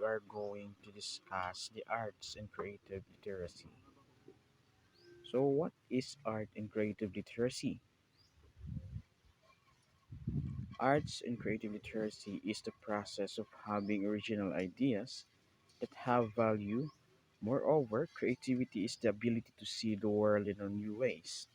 are going to discuss the arts and creative literacy. So, what is art and creative literacy? Arts and creative literacy is the process of having original ideas that have value. Moreover, creativity is the ability to see the world in a new ways.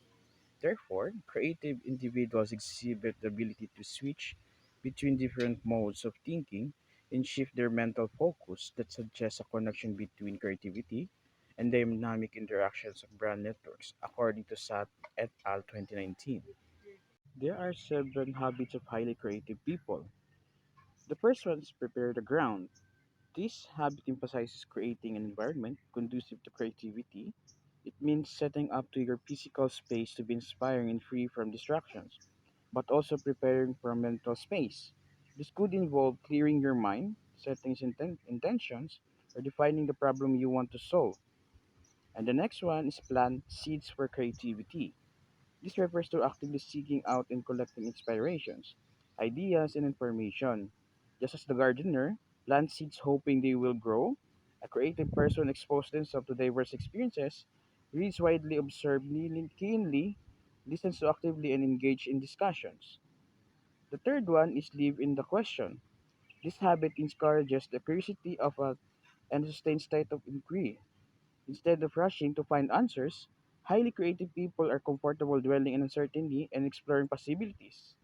Therefore, creative individuals exhibit the ability to switch between different modes of thinking and shift their mental focus that suggests a connection between creativity and dynamic interactions of brand networks, according to Sat et al. 2019. There are 7 habits of highly creative people. The first one is prepare the ground. This habit emphasizes creating an environment conducive to creativity. It means setting up to your physical space to be inspiring and free from distractions, but also preparing for mental space. This could involve clearing your mind, setting intentions, or defining the problem you want to solve. And the next one is plant seeds for creativity. This refers to actively seeking out and collecting inspirations, ideas, and information. Just as the gardener plants seeds hoping they will grow, a creative person exposes themselves to diverse experiences, reads widely, observes keenly, listens to actively, and engage in discussions. The third one is live in the question. This habit encourages the curiosity of and a sustained state of inquiry. Instead of rushing to find answers, highly creative people are comfortable dwelling in uncertainty and exploring possibilities.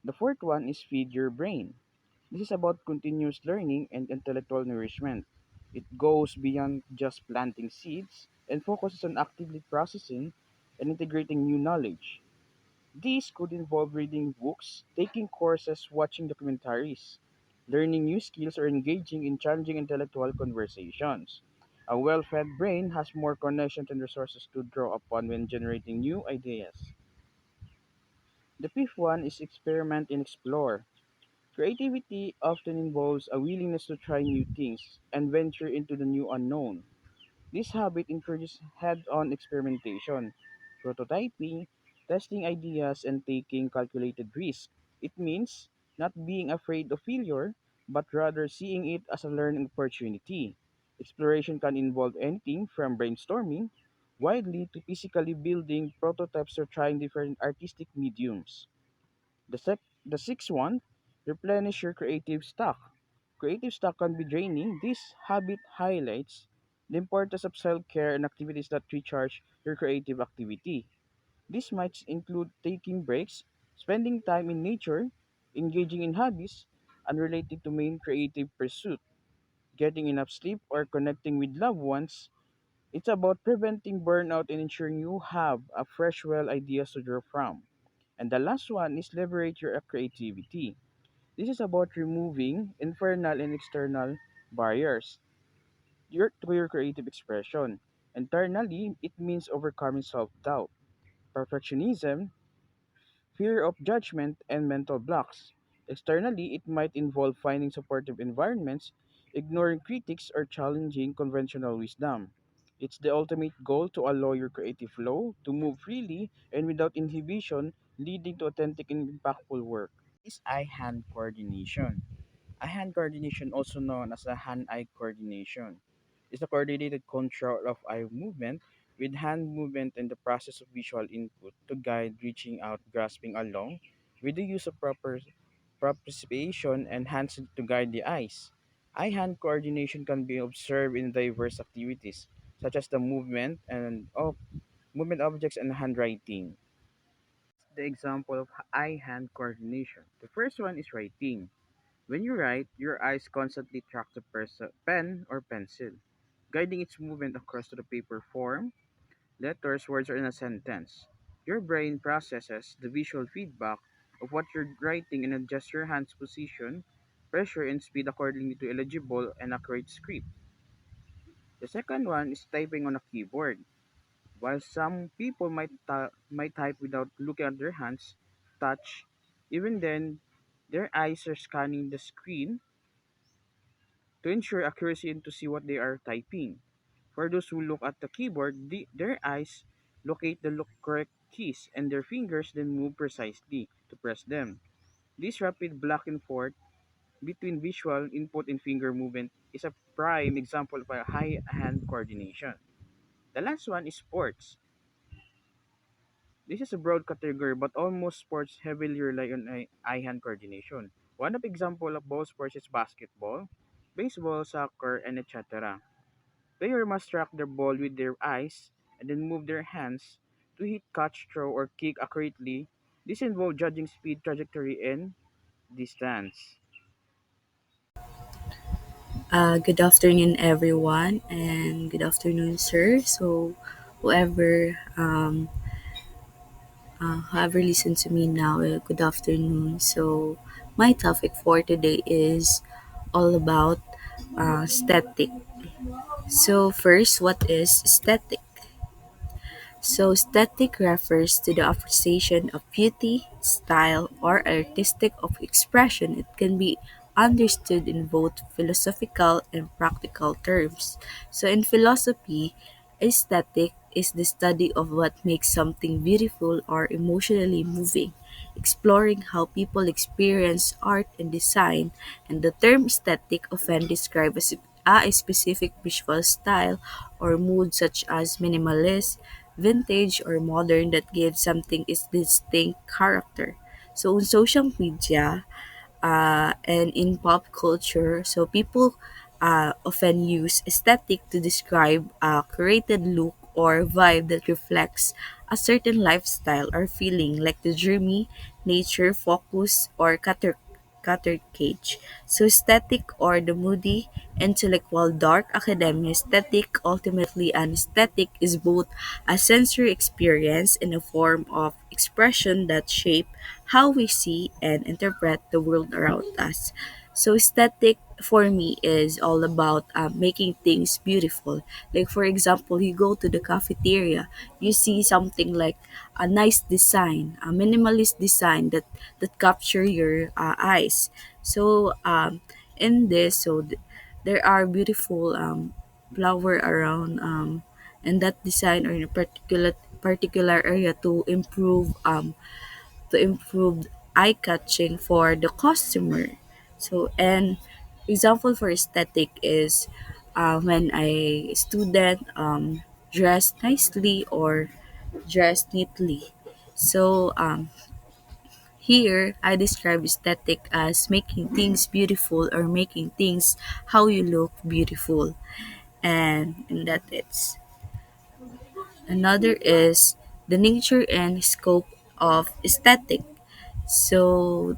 The fourth one is feed your brain. This is about continuous learning and intellectual nourishment. It goes beyond just planting seeds and focuses on actively processing and integrating new knowledge. These could involve reading books, taking courses, watching documentaries, learning new skills, or engaging in challenging intellectual conversations. A well fed brain has more connections and resources to draw upon when generating new ideas. The fifth one is experiment and explore. Creativity often involves a willingness to try new things and venture into the new unknown. This habit encourages head-on experimentation, prototyping, testing ideas, and taking calculated risks. It means not being afraid of failure, but rather seeing it as a learning opportunity. Exploration can involve anything from brainstorming widely to physically building prototypes or trying different artistic mediums. The sixth one, replenish your creative stock. Creative stock can be draining. This habit highlights the importance of self-care and activities that recharge your creative activity. This might include taking breaks, spending time in nature, engaging in hobbies unrelated to main creative pursuit, getting enough sleep, or connecting with loved ones. It's about preventing burnout and ensuring you have a fresh well ideas to draw from. And the last one is leverage your creativity. This is about removing internal and external barriers to your creative expression. Internally, it means overcoming self doubt, perfectionism, fear of judgment, and mental blocks. Externally, it might involve finding supportive environments, ignoring critics, or challenging conventional wisdom. It's the ultimate goal to allow your creative flow to move freely and without inhibition, leading to authentic and impactful work. Is eye-hand coordination. Eye-hand coordination, also known as a hand-eye coordination, is the coordinated control of eye movement with hand movement and the process of visual input to guide reaching out, grasping along, with the use of proper proprioception and hands to guide the eyes. Eye-hand coordination can be observed in diverse activities, such as the movement objects and handwriting. The example of eye-hand coordination. The first one is writing. When you write, your eyes constantly track the pen or pencil, guiding its movement across to the paper form, letters, words, or in a sentence. Your brain processes the visual feedback of what you're writing and adjusts your hand's position, pressure, and speed accordingly to eligible and accurate script. The second one is typing on a keyboard. While some people might type without looking at their hands, touch, even then, their eyes are scanning the screen to ensure accuracy and to see what they are typing. For those who look at the keyboard, their eyes locate the correct keys and their fingers then move precisely to press them. This rapid back and forth between visual input and finger movement is a prime example of a high hand coordination. The last one is sports. This is a broad category, but almost sports heavily rely on eye-hand coordination. One of example of both sports is basketball, baseball, soccer, and etc. Player must track their ball with their eyes and then move their hands to hit, catch, throw, or kick accurately. This involves judging speed, trajectory, and distance. Good afternoon, everyone, and good afternoon, sir. So, whoever whoever listen to me now, good afternoon. So, my topic for today is all about static. So, first, what is static? So, aesthetic refers to the appreciation of beauty, style, or artistic of expression. It can be understood in both philosophical and practical terms. So, in philosophy, aesthetic is the study of what makes something beautiful or emotionally moving, exploring how people experience art and design, and the term aesthetic often describes a specific visual style or mood such as minimalist, vintage, or modern that gives something its distinct character. So on social media, and in pop culture. So people often use aesthetic to describe a curated look or vibe that reflects a certain lifestyle or feeling, like the dreamy, nature focus, or cluttered cage. So aesthetic or the moody, intellectual, dark academia aesthetic. Ultimately, an aesthetic is both a sensory experience and a form of expression that shape how we see and interpret the world around us. So aesthetic for me is all about making things beautiful. Like for example, you go to the cafeteria, you see something like a nice design, a minimalist design that capture your eyes. So in this, there are beautiful flower around and that design or in a particular area to improve eye catching for the customer. So an example for aesthetic is when a student dress nicely or dress neatly. So here I describe aesthetic as making things beautiful or making things how you look beautiful. And that it's another is the nature and scope of aesthetic. So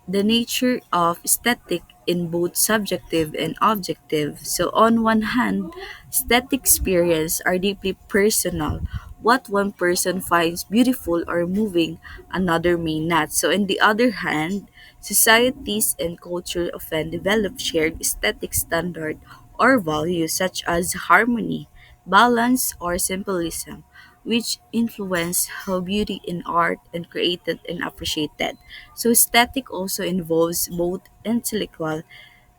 the nature of aesthetic in both subjective and objective. So on one hand, aesthetic experience are deeply personal. What one person finds beautiful or moving, another may not. So on the other hand, societies and culture often develop shared aesthetic standard or values such as harmony, balance, or symbolism, which influence how beauty in art and created and appreciated. So aesthetic also involves both intellectual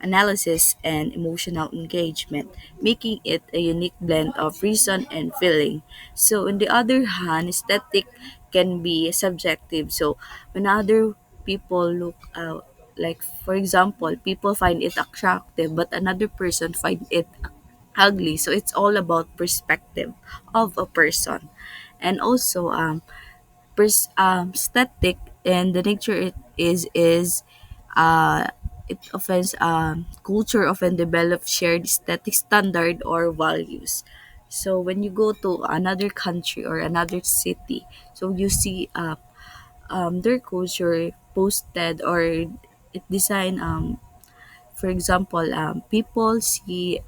analysis and emotional engagement, making it a unique blend of reason and feeling. So on the other hand, aesthetic can be subjective. So when other people look like for example, people find it attractive but another person find it ugly. So it's all about perspective of a person. And also static and the nature it is uh it offends culture often develop shared static standard or values. So when you go to another country or another city, so you see their culture posted or it design for example people see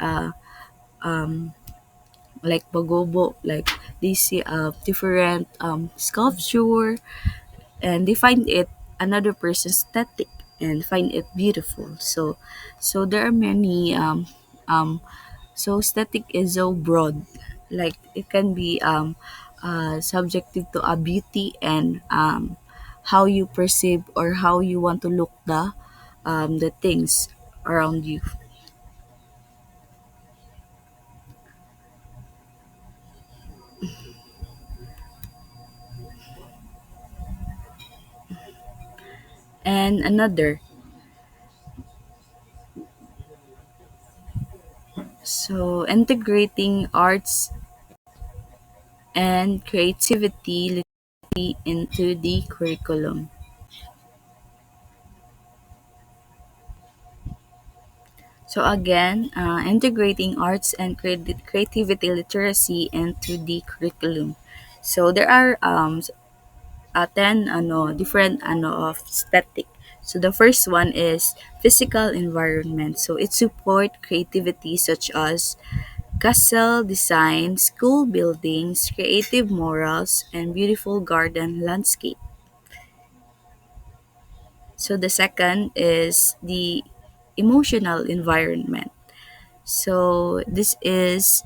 like pagobo, like they see a different sculpture and they find it another person's aesthetic and find it beautiful. So there are many so aesthetic is so broad, like it can be subjective to a beauty and how you perceive or how you want to look the things around you. And another So, integrating arts and creativity into the curriculum. So again, integrating arts and creativity literacy into the curriculum. So there are 10 different of static. So the first one is physical environment. So it support creativity such as castle design, school buildings, creative morals, and beautiful garden landscape. So the second is the emotional environment. So this is